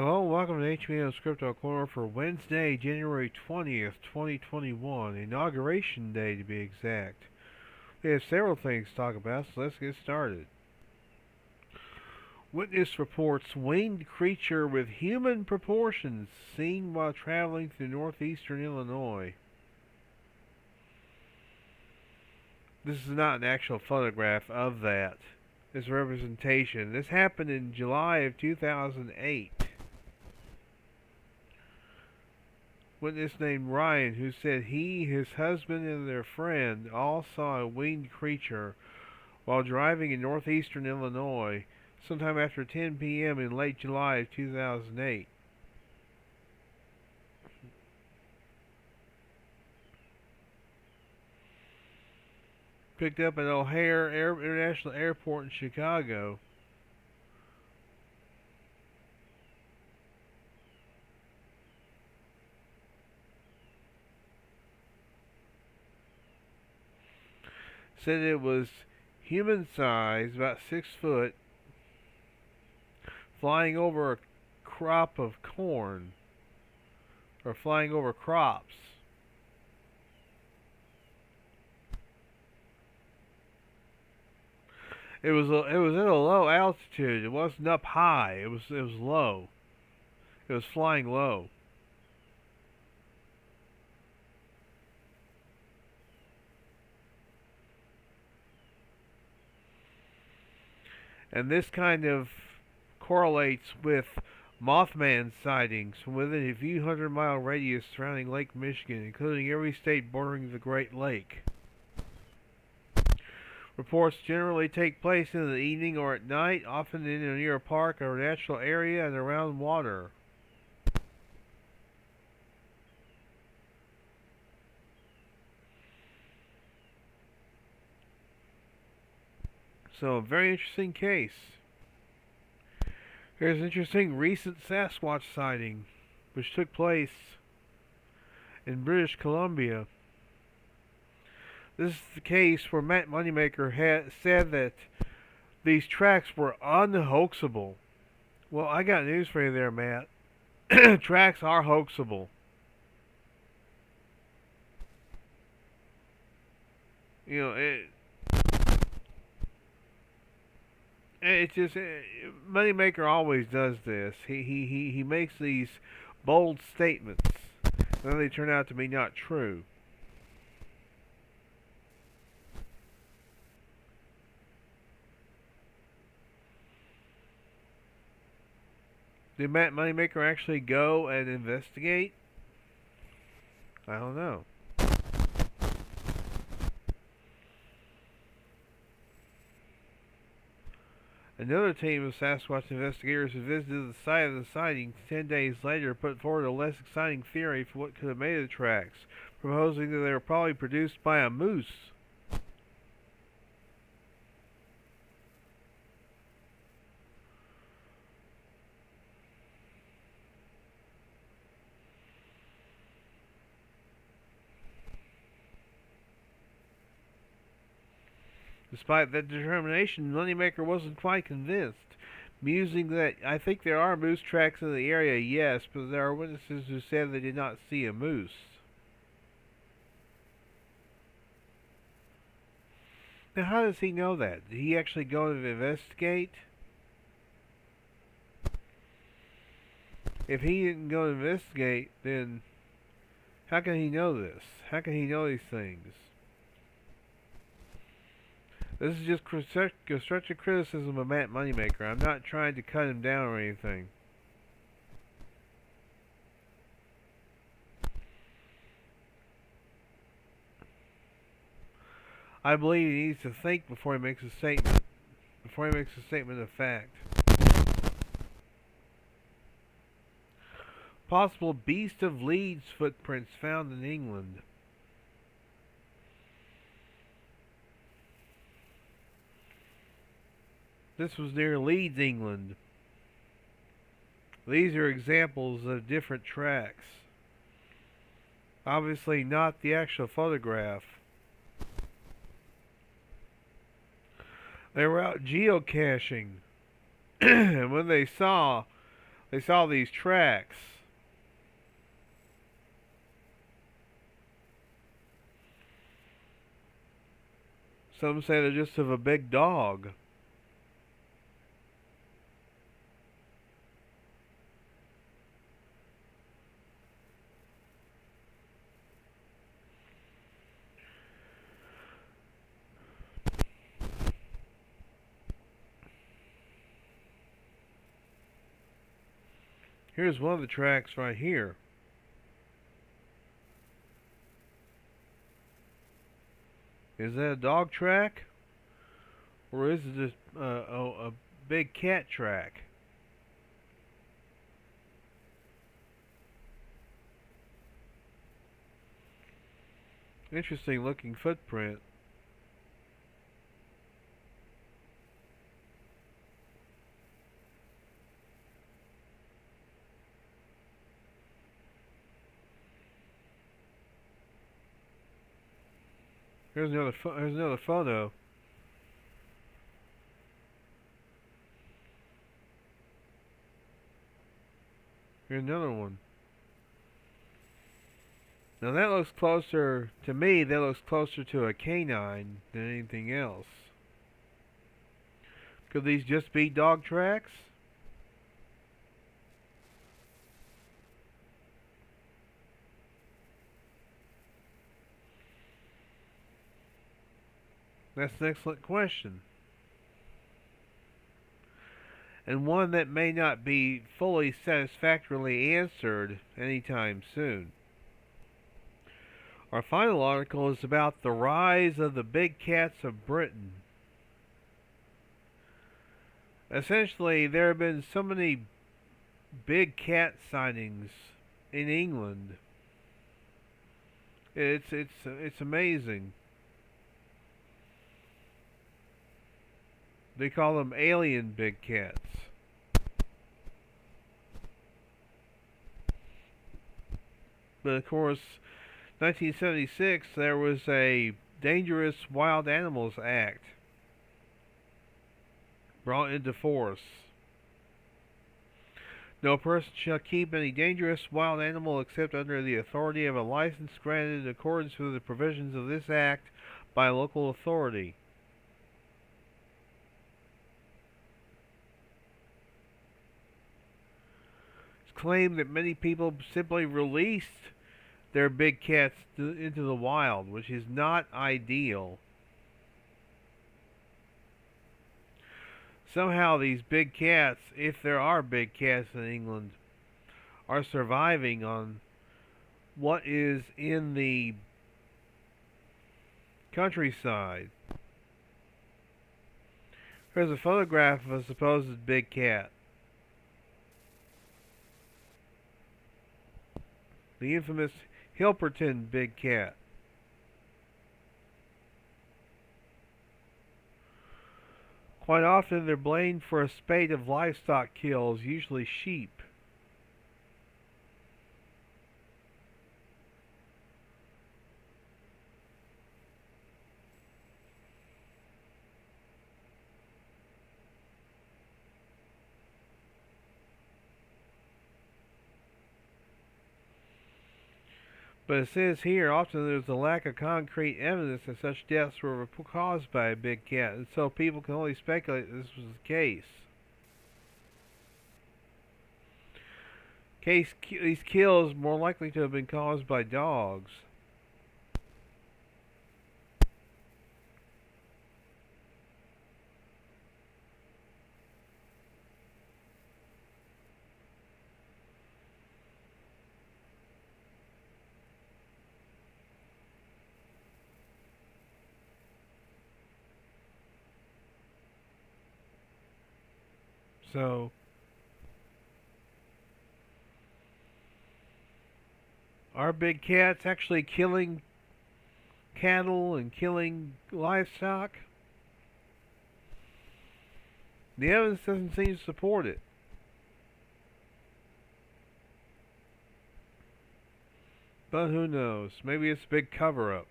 Hello, welcome to HBM's Cryptid-Corner for Wednesday, January 20th, 2021, Inauguration Day to be exact. We have several things to talk about, so let's get started. Witness reports winged creature with human proportions seen while traveling through northeastern Illinois. This is not an actual photograph of that. This representation. This happened in July of 2008. Witness named Ryan, who said he, his husband, and their friend all saw a winged creature while driving in northeastern Illinois sometime after 10 p.m. in late July of 2008. Picked up at O'Hare International Airport in Chicago. Said it was human size, about 6 foot, flying over a crop of corn, or flying over crops. It was at a low altitude. It wasn't up high. It was low. It was flying low. And this kind of correlates with Mothman sightings from within a few hundred-mile radius surrounding Lake Michigan, including every state bordering the Great Lake. Reports generally take place in the evening or at night, often in or near a park or natural area and around water. So, a very interesting case. Here's an interesting recent Sasquatch sighting, which took place in British Columbia. This is the case where Matt Moneymaker had said that these tracks were unhoaxable. Well, I got news for you there, Matt. Tracks are hoaxable. You know, it's just Moneymaker always does this. He makes these bold statements, and then they turn out to be not true. Did Matt Moneymaker actually go and investigate? I don't know. Another team of Sasquatch investigators who visited the site of the sighting 10 days later put forward a less exciting theory for what could have made the tracks, proposing that they were probably produced by a moose. Despite that determination, Moneymaker wasn't quite convinced, musing that I think there are moose tracks in the area, yes, but there are witnesses who said they did not see a moose. Now, how does he know that? Did he actually go and investigate? If he didn't go and investigate, then how can he know this? How can he know these things? This is just constructive criticism of Matt Moneymaker. I'm not trying to cut him down or anything. I believe he needs to think before he makes a statement. Before he makes a statement of fact. Possible Beast of Leeds footprints found in England. This was near Leeds, England. These are examples of different tracks. Obviously not the actual photograph. They were out geocaching. And when they saw They saw these tracks. Some say they're just of a big dog. Here's one of the tracks right here. Is that a dog track? Or is it just a big cat track? Interesting looking footprint. Here's another photo. Here's another one. Now that looks closer, to me, that looks closer to a canine than anything else. Could these just be dog tracks? That's an excellent question. And one that may not be fully satisfactorily answered anytime soon. Our final article is about the rise of the big cats of Britain. Essentially, there have been so many big cat sightings in England. It's amazing. They call them alien big cats. But of course, 1976 there was a Dangerous Wild Animals Act brought into force. No person shall keep any dangerous wild animal except under the authority of a license granted in accordance with the provisions of this act by a local authority. It's claimed that many people simply released their big cats into the wild, which is not ideal. Somehow these big cats, if there are big cats in England, are surviving on what is in the countryside. Here's a photograph of a supposed big cat. The infamous Hilperton big cat. Quite often they're blamed for a spate of livestock kills, usually sheep. But it says here, often there's a lack of concrete evidence that such deaths were caused by a big cat, and so people can only speculate that this was the case. These kills more likely to have been caused by dogs. So, are big cats actually killing cattle and killing livestock? The evidence doesn't seem to support it. But who knows? Maybe it's a big cover-up.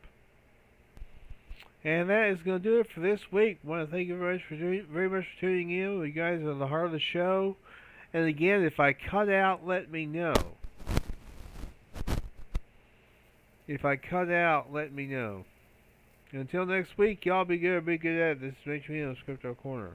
And that is going to do it for this week. I want to thank you very much for tuning in. You guys are the heart of the show. And again, if I cut out, let me know. If I cut out, let me know. Until next week, y'all be good at it. This is May-HBM's Crypto Corner.